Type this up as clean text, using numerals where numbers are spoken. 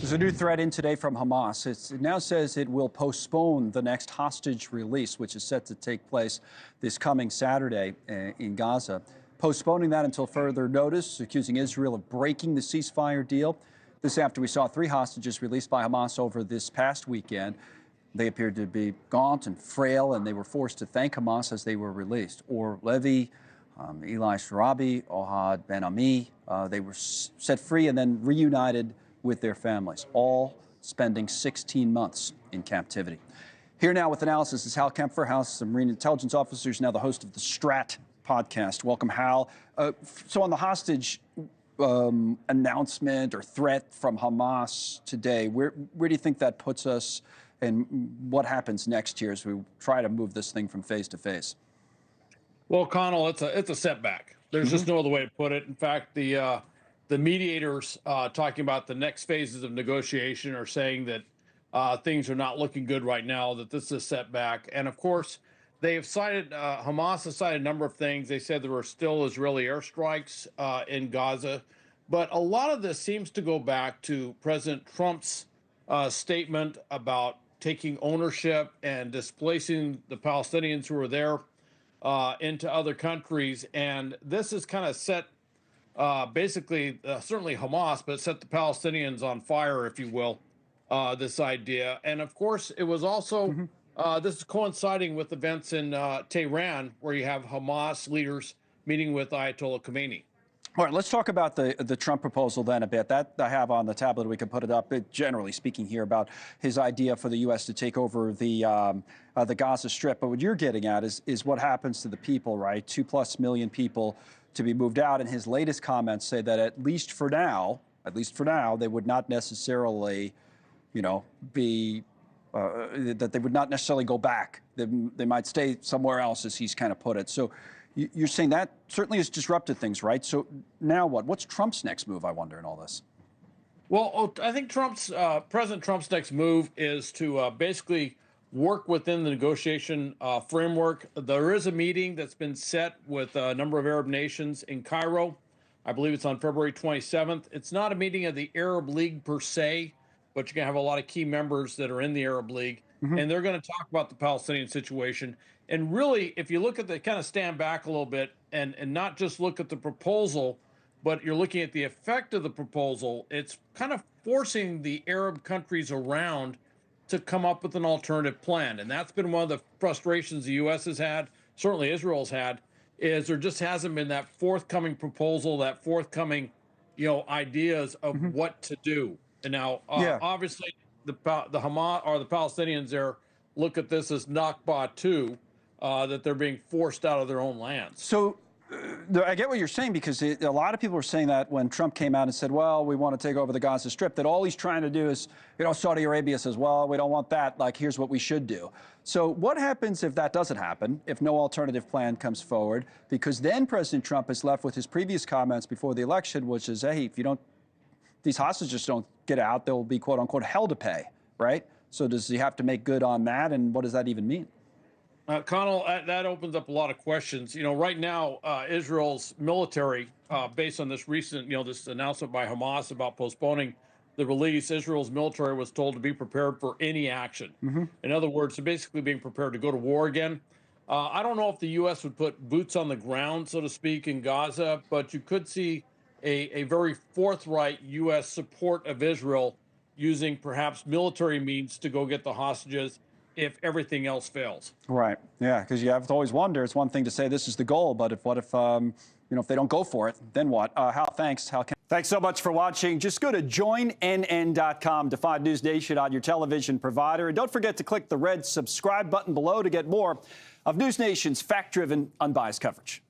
There's a new threat in today from Hamas. It now says it will postpone the next hostage release, which is set to take place this coming Saturday in Gaza. Postponing that until further notice, accusing Israel of breaking the ceasefire deal. This after we saw 3 hostages released by Hamas over this past weekend. They appeared to be gaunt and frail, and they were forced to thank Hamas as they were released. Or Levy, Eli Sharabi, Ohad Ben Ami, they were set free and then reunited with their families, all spending 16 months in captivity. Here now with analysis is Hal Kempfer, House Marine Intelligence Officer, who's now the host of the Strat podcast. Welcome, Hal. So on the hostage announcement or threat from Hamas today, where do you think that puts us, and what happens next year as we try to move this thing from phase to phase? Well, Connell, it's a setback. There's just no other way to put it. In fact, the mediators talking about the next phases of negotiation are saying that things are not looking good right now, that this is a setback. And of course, they have cited, Hamas has cited a number of things. They said there were still Israeli airstrikes in Gaza. But a lot of this seems to go back to President Trump's statement about taking ownership and displacing the Palestinians who were there into other countries. And this has kind of set basically, certainly Hamas, but set the Palestinians on fire, if you will, this idea. And of course, it was also, this is coinciding with events in Tehran, where you have Hamas leaders meeting with Ayatollah Khomeini. All right, let's talk about the Trump proposal then a bit. That I have on the tablet. We can put it up, generally speaking here, about his idea for the U.S. to take over the Gaza Strip. But what you're getting at is what happens to the people, right? 2+ million people to be moved out. And his latest comments say that at least for now, they would not necessarily, be that they would not necessarily go back. They might stay somewhere else, as he's kind of put it. So you're saying that certainly has disrupted things, right? So now what? What's Trump's next move, I wonder, in all this? Well, I think President Trump's next move is to basically work within the negotiation framework. There is a meeting that's been set with a number of Arab nations in Cairo. I believe it's on February 27th. It's not a meeting of the Arab League per se, but you're going to have a lot of key members that are in the Arab League, and they're going to talk about the Palestinian situation. And really, if you look at the kind of stand back a little bit and not just look at the proposal, but you're looking at the effect of the proposal, it's kind of forcing the Arab countries around to come up with an alternative plan. And that's been one of the frustrations the U.S. has had, certainly Israel's had, is there just hasn't been that forthcoming proposal, that forthcoming, ideas of what to do. And now, obviously, the Hamas or the Palestinians there look at this as Nakba 2, that they're being forced out of their own lands. So I get what you're saying, because a lot of people were saying that when Trump came out and said, well, we want to take over the Gaza Strip, that all he's trying to do is, Saudi Arabia says, well, we don't want that. Like, here's what we should do. So what happens if that doesn't happen, if no alternative plan comes forward? Because then President Trump is left with his previous comments before the election, which is, hey, if these hostages don't get out, there will be, quote unquote, hell to pay, right? So does he have to make good on that? And what does that even mean? Connell, that opens up a lot of questions. Right now, Israel's military, based on this recent, this announcement by Hamas about postponing the release, Israel's military was told to be prepared for any action. In other words, they're basically being prepared to go to war again. I don't know if the U.S. would put boots on the ground, so to speak, in Gaza, but you could see a very forthright U.S. support of Israel using perhaps military means to go get the hostages if everything else fails. Right. Yeah, because you have to always wonder. It's one thing to say this is the goal, but if they don't go for it, then what? Hal, thanks. Thanks so much for watching. Just go to joinnn.com to find NewsNation on your television provider. And don't forget to click the red subscribe button below to get more of NewsNation's fact-driven, unbiased coverage.